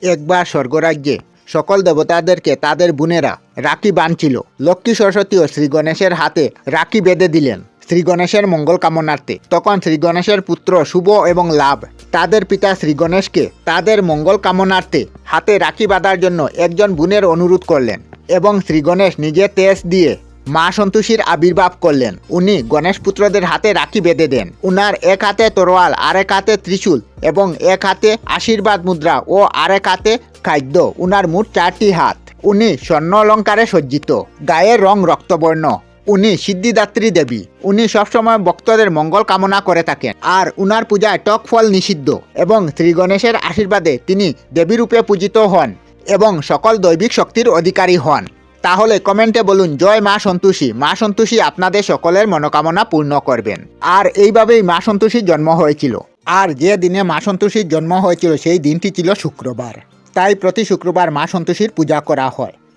একবার স্বর্গরাজ্যে সকল দেবতাদেরকে তাদের বোনেরা রাখি বাঁধছিল। লক্ষ্মী সরস্বতীও শ্রী গণেশের হাতে রাখি বেঁধে দিলেন শ্রী গণেশের মঙ্গল কামনার্থে। তখন শ্রী গণেশের পুত্র শুভ এবং লাভ তাদের পিতা শ্রী গণেশকে তাদের মঙ্গল কামনার্থে হাতে রাখি বাঁধার জন্য একজন বোনের অনুরোধ করলেন এবং শ্রী গণেশ নিজের তেজ দিয়ে মা সন্তোষীর আবির্ভাব করলেন। উনি গণেশ পুত্রদের হাতে রাখি বেঁধে দেন। উনার এক হাতে তরোয়াল, আরেক হাতে ত্রিশূল এবং এক হাতে আশীর্বাদ মুদ্রা ও আরেক হাতে খাদ্য। উনার মোট 4টি হাত। উনি স্বর্ণ অলঙ্কারে সজ্জিত, গায়ের রং রক্তবর্ণ। উনি সিদ্ধিদাত্রী দেবী। উনি সবসময় ভক্তদের মঙ্গল কামনা করে থাকেন। আর উনার পূজায় টক ফল নিষিদ্ধ এবং শ্রী গণেশের আশীর্বাদে তিনি দেবীরূপে পূজিত হন এবং সকল দৈবিক শক্তির অধিকারী হন। তাহলে কমেন্টে বলুন জয় মা সন্তোষী। মা সন্তোষী আপনাদের সকলের মনোকামনা পূর্ণ করবেন। আর এইভাবেই মা সন্তোষীর জন্ম হয়েছিল। আর যে দিনে মা সন্তোষীর জন্ম হয়েছিল সেই দিনটি ছিল শুক্রবার। তাই প্রতি শুক্রবার মা সন্তোষীর পূজা করা হয়।